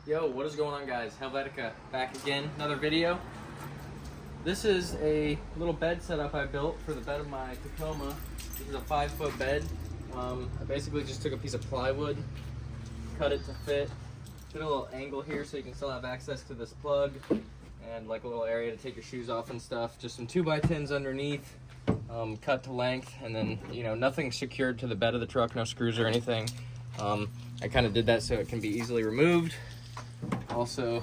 Yo, what is going on, guys? Helvetica back again, another video. This is a little bed setup I built for the bed of my Tacoma. This is a 5-foot bed. I basically just took a piece of plywood, cut it to fit, did a little angle here so you can still have access to this plug, and like a little area to take your shoes off and stuff. Just some 2x10s underneath, cut to length, and then, nothing secured to the bed of the truck, no screws or anything. I kind of did that so it can be easily removed. Also,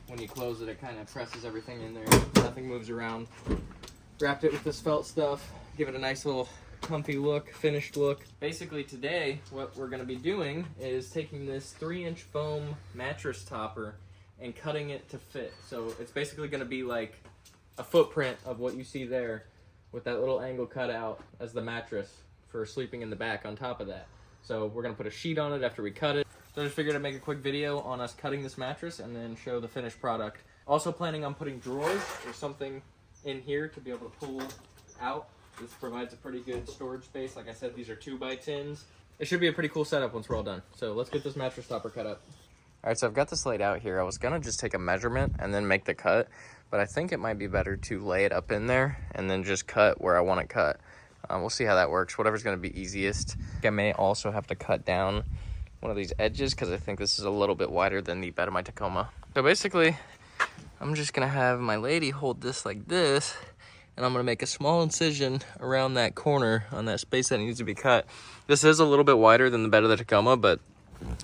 when you close it, it kind of presses everything in there. Nothing moves around. Wrapped it with this felt stuff. Give it a nice little comfy look, finished look. Basically today, what we're going to be doing is taking this 3-inch foam mattress topper and cutting it to fit. So it's basically going to be like a footprint of what you see there with that little angle cut out as the mattress for sleeping in the back on top of that. So we're going to put a sheet on it after we cut it. So I just figured I'd make a quick video on us cutting this mattress and then show the finished product. Also planning on putting drawers or something in here to be able to pull out. This provides a pretty good storage space. Like I said, these are 2x10s. It should be a pretty cool setup once we're all done. So let's get this mattress topper cut up. All right, so I've got this laid out here. I was gonna just take a measurement and then make the cut, but I think it might be better to lay it up in there and then just cut where I want it cut. We'll see how that works. Whatever's gonna be easiest. I may also have to cut down one of these edges because I think this is a little bit wider than the bed of my Tacoma. So basically, I'm just gonna have my lady hold this like this, and I'm gonna make a small incision around that corner on that space that needs to be cut. This is a little bit wider than the bed of the Tacoma, but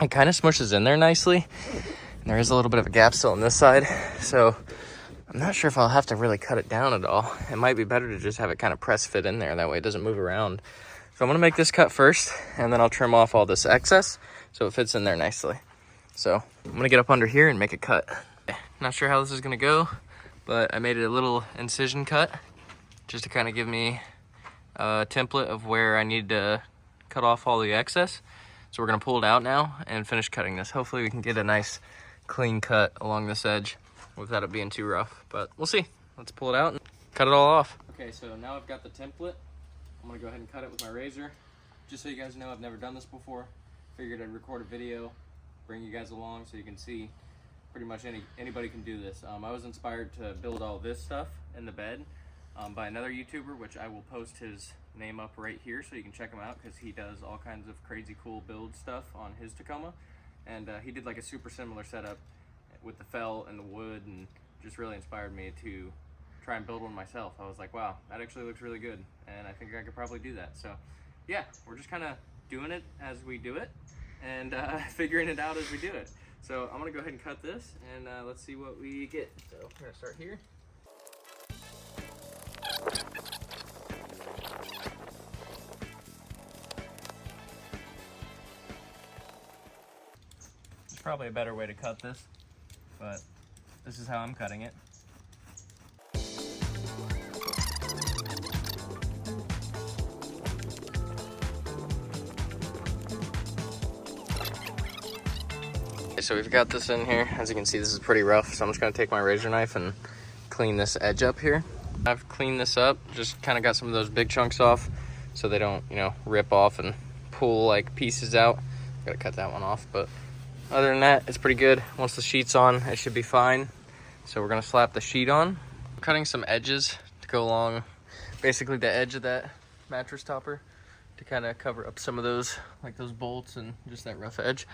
it kind of smushes in there nicely. And there is a little bit of a gap still on this side, so I'm not sure if I'll have to really cut it down at all. It might be better to just have it kind of press fit in there, that way it doesn't move around. So I'm gonna make this cut first, and then I'll trim off all this excess so it fits in there nicely. So I'm gonna get up under here and make a cut. Not sure how this is gonna go, but I made a little incision cut just to kind of give me a template of where I need to cut off all the excess. So we're gonna pull it out now and finish cutting this. Hopefully we can get a nice clean cut along this edge without it being too rough, but we'll see. Let's pull it out and cut it all off. Okay, so now I've got the template. I'm gonna go ahead and cut it with my razor. Just so you guys know, I've never done this before. Figured I'd record a video, bring you guys along so you can see pretty much anybody can do this. I was inspired to build all this stuff in the bed by another YouTuber, which I will post his name up right here so you can check him out, because he does all kinds of crazy cool build stuff on his Tacoma. And he did like a super similar setup with the felt and the wood, and just really inspired me to try and build one myself. I was like, wow, that actually looks really good, and I think I could probably do that. So yeah, we're just kind of doing it as we do it, and figuring it out as we do it. So I'm gonna go ahead and cut this, and let's see what we get. So we're gonna start here. There's probably a better way to cut this, but this is how I'm cutting it. So we've got this in here. As you can see, this is pretty rough, so I'm just gonna take my razor knife and clean this edge up here. I've cleaned this up, just kind of got some of those big chunks off so they don't, rip off and pull like pieces out. Gotta cut that one off, but other than that, it's pretty good. Once the sheet's on, it should be fine. So we're gonna slap the sheet on. I'm cutting some edges to go along basically the edge of that mattress topper to kind of cover up some of those, like those bolts and just that rough edge.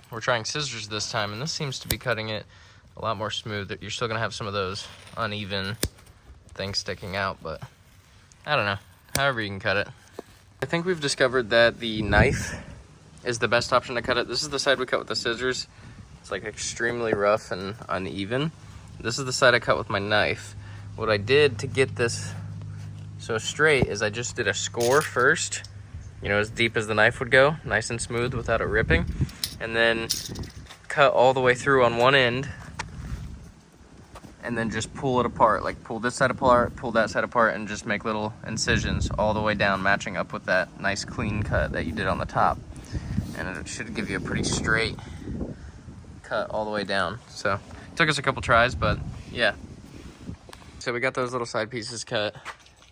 We're trying scissors this time, and this seems to be cutting it a lot more smooth. You're still gonna have some of those uneven things sticking out, but I don't know, however you can cut it. I think we've discovered that the knife is the best option to cut it. This is the side we cut with the scissors. It's like extremely rough and uneven. This is the side I cut with my knife. What I did to get this so straight is I just did a score first, as deep as the knife would go, nice and smooth without it ripping, and then cut all the way through on one end, and then just pull it apart, like pull this side apart, pull that side apart, and just make little incisions all the way down, matching up with that nice clean cut that you did on the top. And it should give you a pretty straight cut all the way down. So it took us a couple tries, but yeah. So we got those little side pieces cut.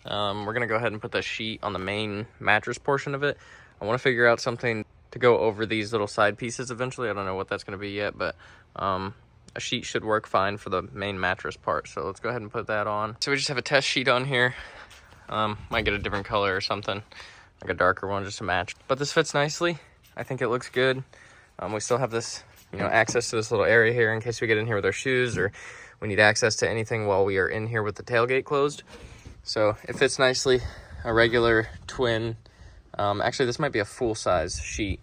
We're gonna go ahead and put the sheet on the main mattress portion of it. I want to figure out something to go over these little side pieces eventually. I don't know what that's going to be yet, but a sheet should work fine for the main mattress part. So let's go ahead and put that on. So we just have a test sheet on here. Might get a different color or something, like a darker one just to match. But this fits nicely. I think it looks good. We still have this, you know, access to this little area here in case we get in here with our shoes or we need access to anything while we are in here with the tailgate closed. So it fits nicely. A regular twin, actually this might be a full-size sheet.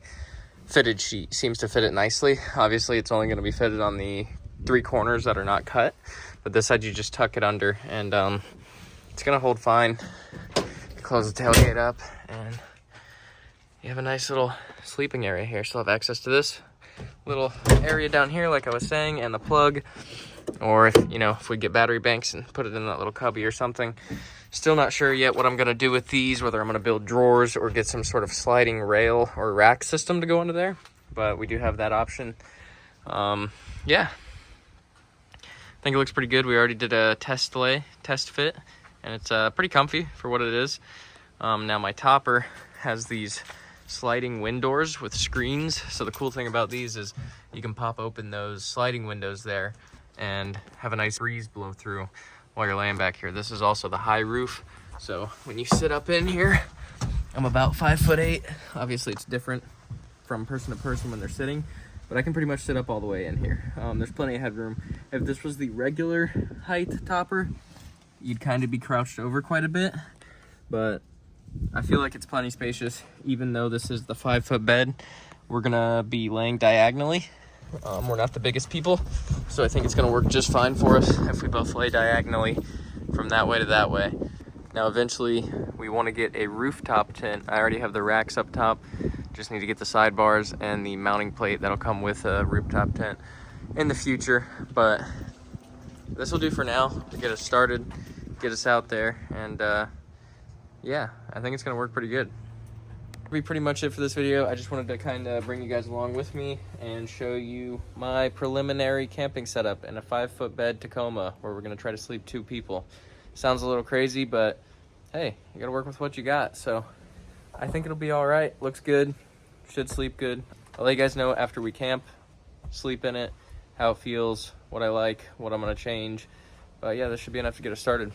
Fitted sheet seems to fit it nicely. Obviously it's only going to be fitted on the 3 corners that are not cut, but this side you just tuck it under and it's going to hold fine. Close the tailgate up and you have a nice little sleeping area here. Still have access to this little area down here like I was saying, and the plug, or if, you know, if we get battery banks and put it in that little cubby or something. Still not sure yet what I'm going to do with these, whether I'm going to build drawers or get some sort of sliding rail or rack system to go under there, but we do have that option. Yeah, I think it looks pretty good. We already did a test fit, and it's pretty comfy for what it is. Now my topper has these sliding wind doors with screens. So the cool thing about these is you can pop open those sliding windows there and have a nice breeze blow through while you're laying back here. This is also the high roof. So when you sit up in here, I'm about 5'8". Obviously it's different from person to person when they're sitting, but I can pretty much sit up all the way in here. There's plenty of headroom. If this was the regular height topper, you'd kind of be crouched over quite a bit, but I feel like it's plenty spacious. Even though this is the 5-foot bed, we're gonna be laying diagonally. We're not the biggest people, so I think it's gonna work just fine for us if we both lay diagonally from that way to that way. Now eventually we want to get a rooftop tent. I already have the racks up top, just need to get the sidebars and the mounting plate that'll come with a rooftop tent in the future, but this will do for now to get us started, get us out there, and yeah, I think it's gonna work pretty good. That'll be pretty much it for this video. I just wanted to kind of bring you guys along with me and show you my preliminary camping setup in a 5-foot bed Tacoma, where we're gonna try to sleep 2 people. Sounds a little crazy, but hey, you gotta work with what you got. So I think it'll be all right. Looks good, should sleep good. I'll let you guys know after we camp, sleep in it, how it feels, what I like, what I'm gonna change. But yeah, this should be enough to get us started.